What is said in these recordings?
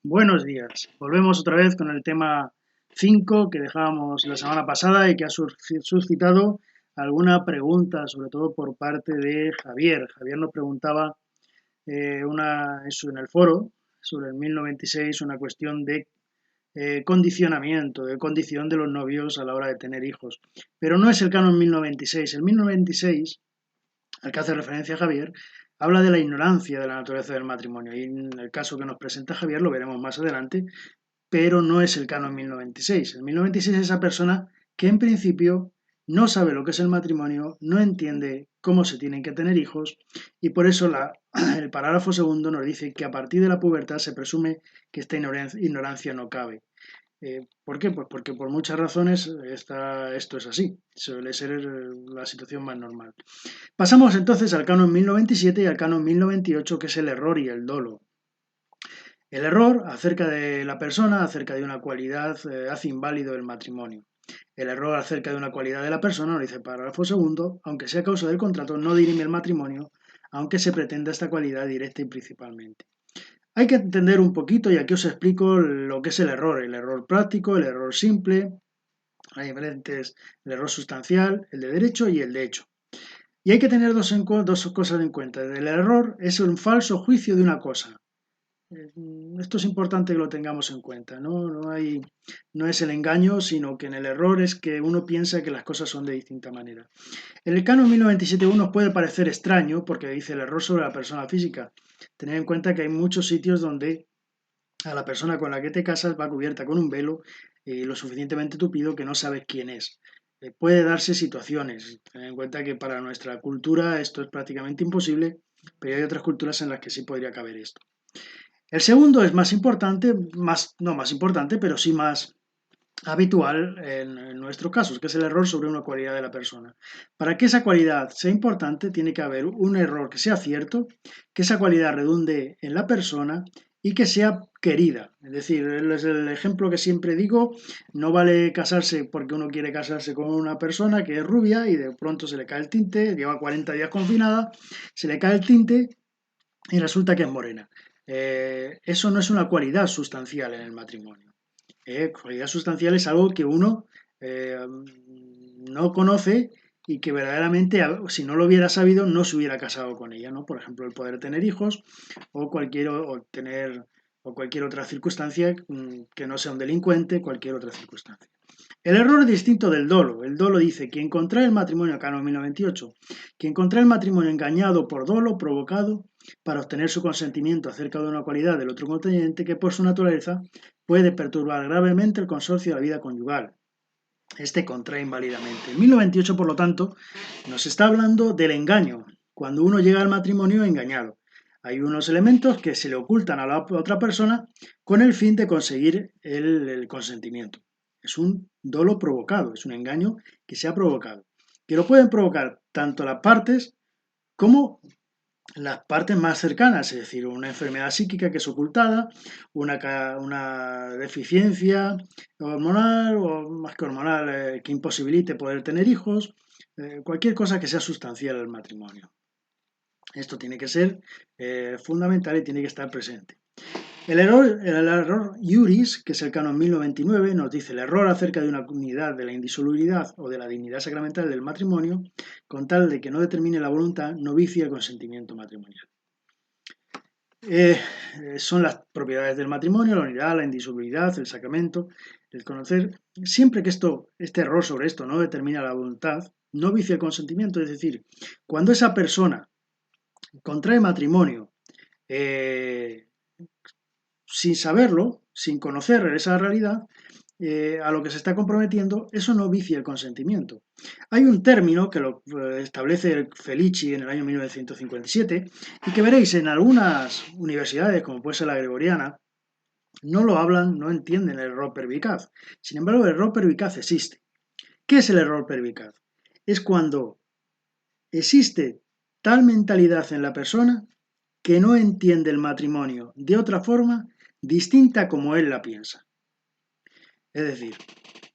Buenos días. Volvemos otra vez con el tema 5 que dejábamos la semana pasada y que ha suscitado alguna pregunta, sobre todo por parte de Javier. Javier nos preguntaba eso en el foro sobre el 1096, una cuestión de condicionamiento, de condición de los novios a la hora de tener hijos. Pero no es el canon 1096. El 1096, al que hace referencia Javier, habla de la ignorancia de la naturaleza del matrimonio. Y en el caso que nos presenta Javier, lo veremos más adelante, pero no es el canon 1096. El 1096 es esa persona que en principio no sabe lo que es el matrimonio, no entiende cómo se tienen que tener hijos y por eso el parágrafo segundo nos dice que a partir de la pubertad se presume que esta ignorancia no cabe. ¿Por qué? Pues porque por muchas razones esto es así, suele ser la situación más normal. Pasamos entonces al canon 1097 y al canon 1098, que es el error y el dolo. El error acerca de la persona, acerca de una cualidad, hace inválido el matrimonio. El error acerca de una cualidad de la persona, lo dice el párrafo segundo, aunque sea causa del contrato, no dirime el matrimonio, aunque se pretenda esta cualidad directa y principalmente. Hay que entender un poquito, y aquí os explico lo que es el error práctico, el error simple, hay diferentes, el error sustancial, el de derecho y el de hecho. Y hay que tener dos cosas en cuenta. El error es un falso juicio de una cosa. Esto es importante que lo tengamos en cuenta, ¿no? No es el engaño, sino que en el error es que uno piensa que las cosas son de distinta manera. En el canon 1097.1 nos puede parecer extraño porque dice el error sobre la persona física. Tened en cuenta que hay muchos sitios donde a la persona con la que te casas va cubierta con un velo lo suficientemente tupido que no sabes quién es. Puede darse situaciones. Tened en cuenta que para nuestra cultura esto es prácticamente imposible, pero hay otras culturas en las que sí podría caber esto. El segundo es más importante, no más importante, pero sí más habitual en nuestros casos, que es el error sobre una cualidad de la persona. Para que esa cualidad sea importante, tiene que haber un error que sea cierto, que esa cualidad redunde en la persona y que sea querida. Es decir, es el ejemplo que siempre digo, no vale casarse porque uno quiere casarse con una persona que es rubia y de pronto se le cae el tinte, lleva 40 días confinada, se le cae el tinte y resulta que es morena. Eso no es una cualidad sustancial en el matrimonio. Cualidad sustancial es algo que uno no conoce y que verdaderamente, si no lo hubiera sabido, no se hubiera casado con ella, ¿no? Por ejemplo, el poder tener hijos o cualquier otra circunstancia que no sea un delincuente, cualquier otra circunstancia. El error es distinto del dolo. El dolo dice, quien contrae el matrimonio, canon 1098, quien contrae el matrimonio engañado por dolo provocado para obtener su consentimiento acerca de una cualidad del otro contrayente que por su naturaleza puede perturbar gravemente el consorcio de la vida conyugal. Este contrae inválidamente. El 1098, por lo tanto, nos está hablando del engaño, cuando uno llega al matrimonio engañado. Hay unos elementos que se le ocultan a la otra persona con el fin de conseguir el consentimiento. Es un dolo provocado, es un engaño que se ha provocado. Que lo pueden provocar tanto las partes como las partes más cercanas, es decir, una enfermedad psíquica que es ocultada, una deficiencia hormonal o más que hormonal que imposibilite poder tener hijos, cualquier cosa que sea sustancial al matrimonio. Esto tiene que ser fundamental y tiene que estar presente. El error iuris, que es el canon 1099, nos dice el error acerca de una unidad de la indisolubilidad o de la dignidad sacramental del matrimonio, con tal de que no determine la voluntad, no vicia el consentimiento matrimonial. Son las propiedades del matrimonio, la unidad, la indisolubilidad, el sacramento, el conocer. Siempre que este error sobre esto no determina la voluntad, no vicia el consentimiento, es decir, cuando esa persona contrae matrimonio sin saberlo, sin conocer esa realidad, a lo que se está comprometiendo, eso no vicia el consentimiento. Hay un término que lo establece Felici en el año 1957 y que veréis en algunas universidades, como puede ser la Gregoriana, no lo hablan, no entienden el error pervicaz. Sin embargo, el error pervicaz existe. ¿Qué es el error pervicaz? Es cuando existe tal mentalidad en la persona que no entiende el matrimonio de otra forma distinta como él la piensa. Es decir,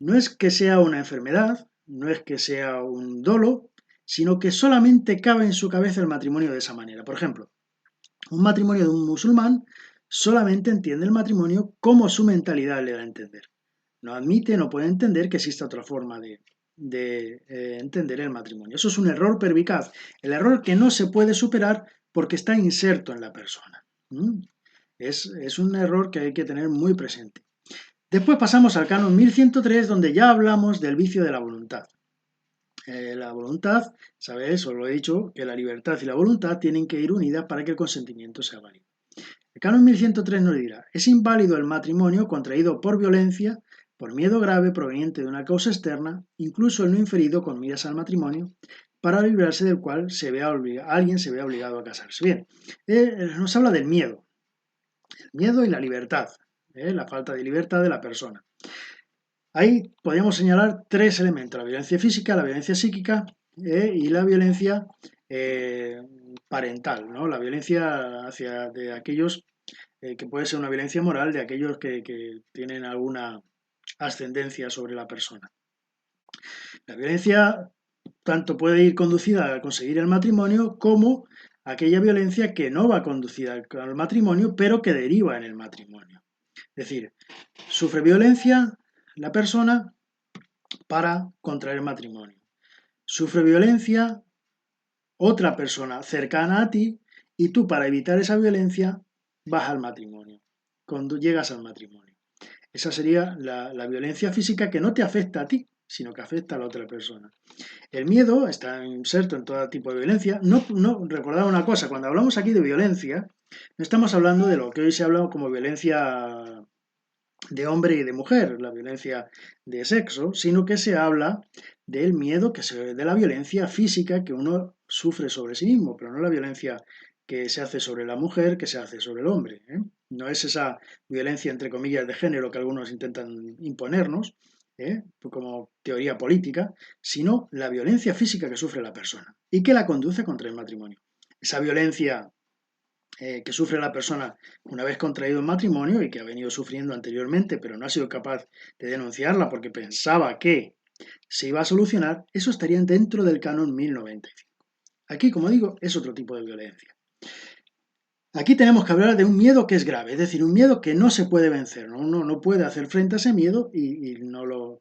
no es que sea una enfermedad, no es que sea un dolo, sino que solamente cabe en su cabeza el matrimonio de esa manera. Por ejemplo, un matrimonio de un musulmán solamente entiende el matrimonio como su mentalidad le da a entender. No admite, no puede entender que exista otra forma de entender el matrimonio. Eso es un error pervicaz, el error que no se puede superar porque está inserto en la persona. Es un error que hay que tener muy presente. Después pasamos al canon 1103, donde ya hablamos del vicio de la voluntad. La voluntad, ¿sabes? Os lo he dicho, que la libertad y la voluntad tienen que ir unidas para que el consentimiento sea válido. El canon 1103 nos dirá, es inválido el matrimonio contraído por violencia, por miedo grave proveniente de una causa externa, incluso el no inferido con miras al matrimonio, para librarse del cual alguien se vea obligado a casarse. Bien, nos habla del miedo, el miedo y la libertad, la falta de libertad de la persona. Ahí podríamos señalar tres elementos, la violencia física, la violencia psíquica y la violencia parental, ¿no? La violencia hacia de aquellos que puede ser una violencia moral de aquellos que tienen alguna ascendencia sobre la persona. La violencia tanto puede ir conducida a conseguir el matrimonio como aquella violencia que no va conducida al matrimonio, pero que deriva en el matrimonio. Es decir, sufre violencia la persona para contraer matrimonio. Sufre violencia otra persona cercana a ti y tú para evitar esa violencia vas al matrimonio, cuando llegas al matrimonio. Esa sería la violencia física que no te afecta a ti, sino que afecta a la otra persona. El miedo está inserto en todo tipo de violencia. Recordad una cosa, cuando hablamos aquí de violencia, no estamos hablando de lo que hoy se habla como violencia de hombre y de mujer, la violencia de sexo, sino que se habla del miedo, de la violencia física que uno sufre sobre sí mismo, pero no la violencia que se hace sobre la mujer, que se hace sobre el hombre. No es esa violencia, entre comillas, de género que algunos intentan imponernos, como teoría política, sino la violencia física que sufre la persona y que la conduce contra el matrimonio. Esa violencia que sufre la persona una vez contraído un matrimonio y que ha venido sufriendo anteriormente, pero no ha sido capaz de denunciarla porque pensaba que se iba a solucionar, eso estaría dentro del canon 1095. Aquí, como digo, es otro tipo de violencia. Aquí tenemos que hablar de un miedo que es grave, es decir, un miedo que no se puede vencer, ¿no? Uno no puede hacer frente a ese miedo y no lo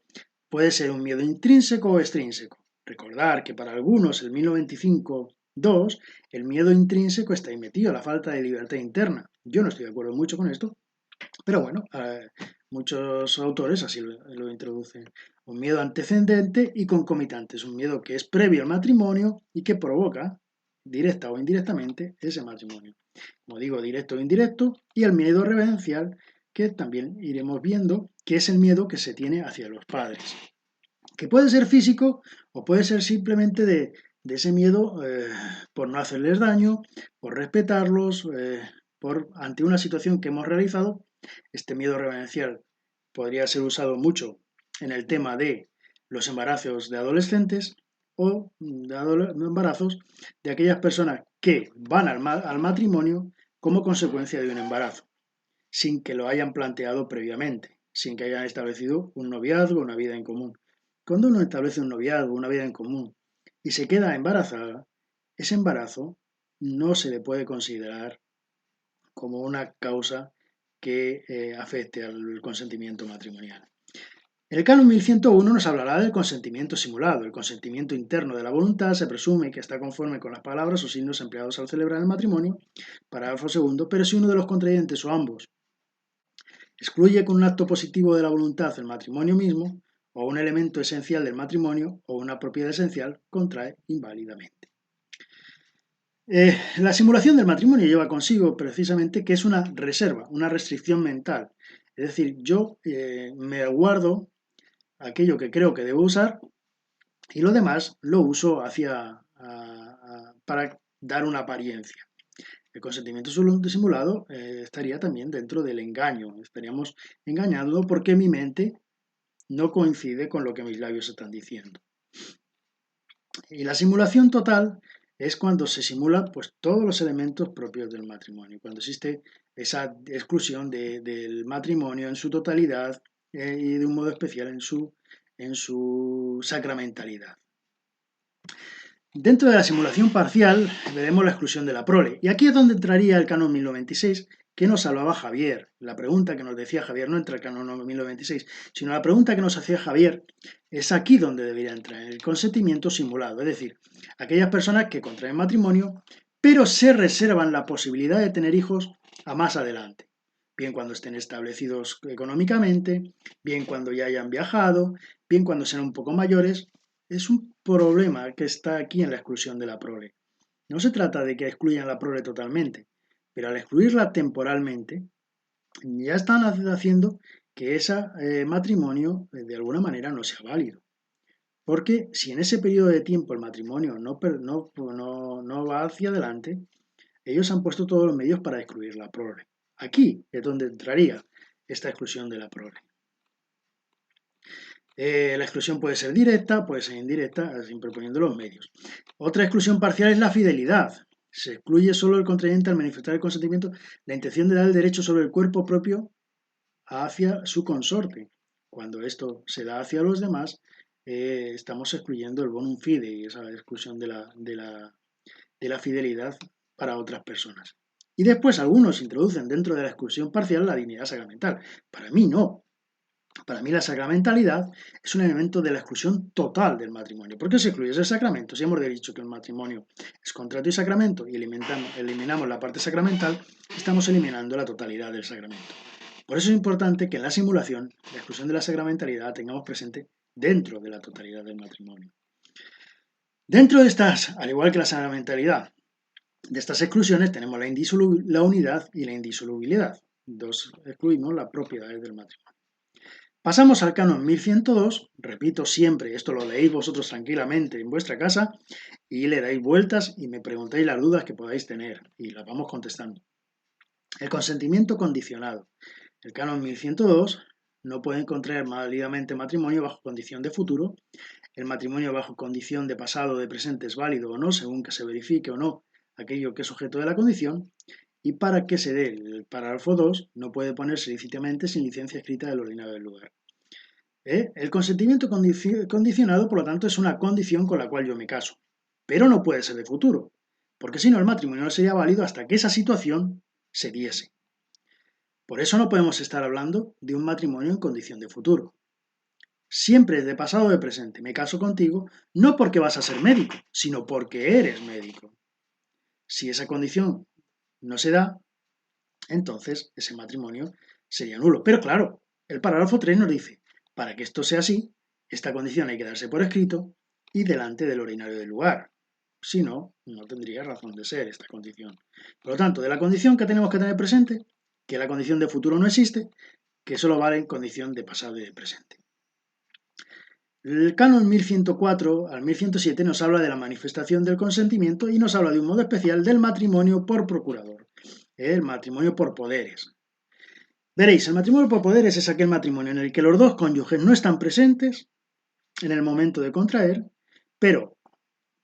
puede ser un miedo intrínseco o extrínseco. Recordar que para algunos el 1095-2, el miedo intrínseco está ahí metido, la falta de libertad interna. Yo no estoy de acuerdo mucho con esto, pero bueno, muchos autores así lo introducen. Un miedo antecedente y concomitante, es un miedo que es previo al matrimonio y que provoca, directa o indirectamente, ese matrimonio. Como digo, directo o indirecto, y el miedo reverencial, que también iremos viendo, que es el miedo que se tiene hacia los padres. Que puede ser físico o puede ser simplemente de ese miedo por no hacerles daño, por respetarlos, ante una situación que hemos realizado. Este miedo reverencial podría ser usado mucho en el tema de los embarazos de adolescentes o de embarazos de aquellas personas que van al matrimonio como consecuencia de un embarazo, sin que lo hayan planteado previamente, sin que hayan establecido un noviazgo, una vida en común. Cuando uno establece un noviazgo, una vida en común, y se queda embarazada, ese embarazo no se le puede considerar como una causa que afecte al consentimiento matrimonial. El canon 1101 nos hablará del consentimiento simulado. El consentimiento interno de la voluntad se presume que está conforme con las palabras o signos empleados al celebrar el matrimonio, parágrafo segundo, pero si uno de los contrayentes o ambos excluye con un acto positivo de la voluntad el matrimonio mismo, o un elemento esencial del matrimonio, o una propiedad esencial, contrae inválidamente. La simulación del matrimonio lleva consigo precisamente que es una reserva, una restricción mental. Es decir, yo me guardo aquello que creo que debo usar y lo demás lo uso para dar una apariencia. El consentimiento simulado estaría también dentro del engaño. Estaríamos engañando porque mi mente no coincide con lo que mis labios están diciendo. Y la simulación total es cuando se simulan pues, todos los elementos propios del matrimonio, cuando existe esa exclusión del matrimonio en su totalidad y de un modo especial en su sacramentalidad. Dentro de la simulación parcial veremos la exclusión de la prole, y aquí es donde entraría el canon 1096, que nos hablaba Javier. La pregunta que nos decía Javier no entra en el canon 1096, sino la pregunta que nos hacía Javier es aquí donde debería entrar, en el consentimiento simulado. Es decir, aquellas personas que contraen matrimonio, pero se reservan la posibilidad de tener hijos a más adelante. Bien cuando estén establecidos económicamente, bien cuando ya hayan viajado, bien cuando sean un poco mayores. Es un problema que está aquí en la exclusión de la prole. No se trata de que excluyan la prole totalmente, pero al excluirla temporalmente, ya están haciendo que ese matrimonio de alguna manera no sea válido. Porque si en ese periodo de tiempo el matrimonio no va hacia adelante, ellos han puesto todos los medios para excluir la prole. Aquí es donde entraría esta exclusión de la prole. La exclusión puede ser directa, puede ser indirecta, siempre poniendo los medios. Otra exclusión parcial es la fidelidad. Se excluye solo el contrayente al manifestar el consentimiento la intención de dar el derecho sobre el cuerpo propio hacia su consorte. Cuando esto se da hacia los demás, estamos excluyendo el bonum fide, esa exclusión de la fidelidad para otras personas. Y después algunos introducen dentro de la exclusión parcial la dignidad sacramental. Para mí no. Para mí la sacramentalidad es un elemento de la exclusión total del matrimonio. ¿Por qué se excluye ese sacramento? Si hemos dicho que el matrimonio es contrato y sacramento y eliminamos la parte sacramental, estamos eliminando la totalidad del sacramento. Por eso es importante que en la simulación la exclusión de la sacramentalidad la tengamos presente dentro de la totalidad del matrimonio. Dentro de estas, al igual que la sacramentalidad, de estas exclusiones tenemos la unidad y la indisolubilidad. Excluimos las propiedades del matrimonio. Pasamos al canon 1102, repito siempre, esto lo leéis vosotros tranquilamente en vuestra casa y le dais vueltas y me preguntáis las dudas que podáis tener y las vamos contestando. El consentimiento condicionado. El canon 1102 no puede contraer válidamente matrimonio bajo condición de futuro. El matrimonio bajo condición de pasado o de presente es válido o no, según que se verifique o no aquello que es objeto de la condición. Y para que se dé el parágrafo 2, no puede ponerse lícitamente sin licencia escrita del ordinario del lugar. El consentimiento condicionado, por lo tanto, es una condición con la cual yo me caso, pero no puede ser de futuro, porque si no el matrimonio no sería válido hasta que esa situación se diese. Por eso no podemos estar hablando de un matrimonio en condición de futuro. Siempre es de pasado o de presente. Me caso contigo no porque vas a ser médico, sino porque eres médico. Si esa condición no se da, entonces ese matrimonio sería nulo. Pero claro, el parágrafo 3 nos dice, para que esto sea así, esta condición hay que darse por escrito y delante del ordinario del lugar. Si no, no tendría razón de ser esta condición. Por lo tanto, de la condición que tenemos que tener presente, que la condición de futuro no existe, que solo vale en condición de pasado y de presente. El canon 1104 al 1107 nos habla de la manifestación del consentimiento y nos habla de un modo especial del matrimonio por procurador, el matrimonio por poderes. Veréis, el matrimonio por poderes es aquel matrimonio en el que los dos cónyuges no están presentes en el momento de contraer, pero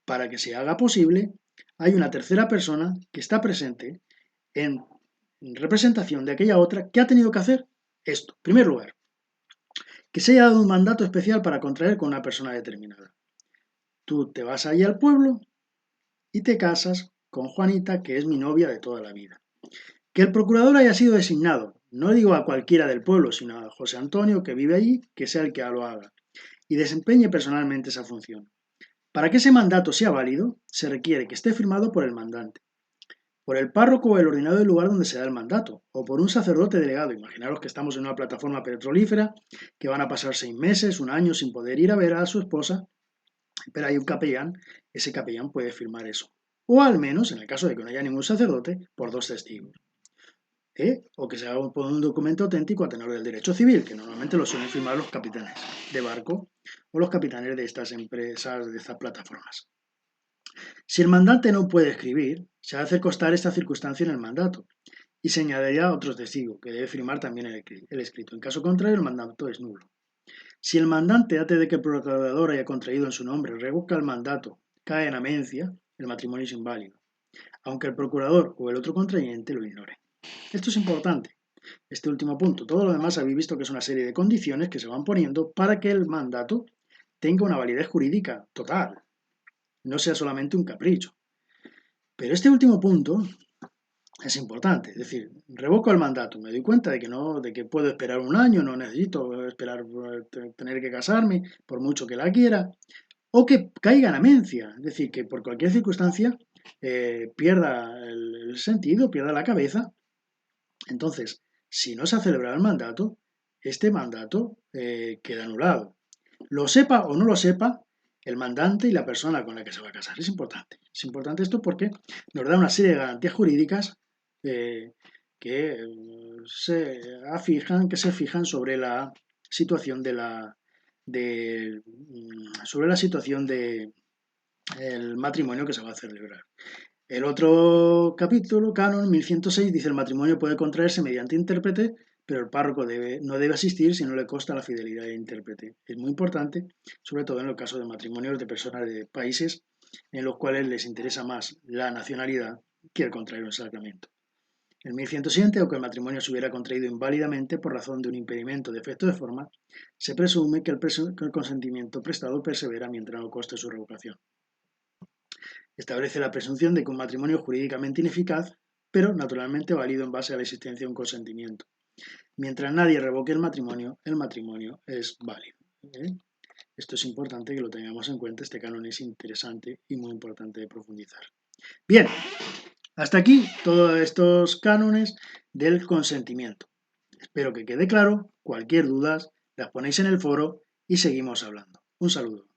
para que se haga posible, hay una tercera persona que está presente en representación de aquella otra que ha tenido que hacer esto. En primer lugar, que se haya dado un mandato especial para contraer con una persona determinada. Tú te vas allí al pueblo y te casas con Juanita, que es mi novia de toda la vida. Que el procurador haya sido designado, no digo a cualquiera del pueblo, sino a José Antonio, que vive allí, que sea el que lo haga, y desempeñe personalmente esa función. Para que ese mandato sea válido, se requiere que esté firmado por el mandante, por el párroco o el ordinario del lugar donde se da el mandato, o por un sacerdote delegado. Imaginaros que estamos en una plataforma petrolífera, que van a pasar 6 meses, un año sin poder ir a ver a su esposa, pero hay un capellán, ese capellán puede firmar eso. O al menos, en el caso de que no haya ningún sacerdote, por 2 testigos. O que se haga por un documento auténtico a tenor del derecho civil, que normalmente lo suelen firmar los capitanes de barco o los capitanes de estas empresas, de estas plataformas. Si el mandante no puede escribir, se hace constar esta circunstancia en el mandato y se añadiría otro testigo, que debe firmar también el escrito. En caso contrario, el mandato es nulo. Si el mandante, antes de que el procurador haya contraído en su nombre, revoca el mandato, cae en amencia, el matrimonio es inválido, aunque el procurador o el otro contrayente lo ignore. Esto es importante, este último punto. Todo lo demás habéis visto que es una serie de condiciones que se van poniendo para que el mandato tenga una validez jurídica total, no sea solamente un capricho. Pero este último punto es importante. Es decir, revoco el mandato, me doy cuenta de que no, de que puedo esperar un año, no necesito esperar tener que casarme, por mucho que la quiera, o que caiga en amencia, es decir, que por cualquier circunstancia pierda el sentido, pierda la cabeza. Entonces, si no se ha celebrado el mandato, este mandato queda anulado. Lo sepa o no lo sepa el mandante y la persona con la que se va a casar. Es importante. Es importante esto porque nos da una serie de garantías jurídicas eh, que, que se fijan sobre la situación sobre la situación de el matrimonio que se va a celebrar. El otro capítulo, canon 1106, dice el matrimonio puede contraerse mediante intérprete, pero el párroco no debe asistir si no le consta la fidelidad del intérprete. Es muy importante, sobre todo en el caso de matrimonios de personas de países en los cuales les interesa más la nacionalidad que el contraer un sacramento. En 1107, aunque el matrimonio se hubiera contraído inválidamente por razón de un impedimento de efecto de forma, se presume que el consentimiento prestado persevera mientras no conste su revocación. Establece la presunción de que un matrimonio es jurídicamente ineficaz, pero naturalmente válido en base a la existencia de un consentimiento. Mientras nadie revoque el matrimonio es válido. Esto es importante que lo tengamos en cuenta, este canon es interesante y muy importante de profundizar. Bien, hasta aquí todos estos cánones del consentimiento. Espero que quede claro, cualquier duda las ponéis en el foro y seguimos hablando. Un saludo.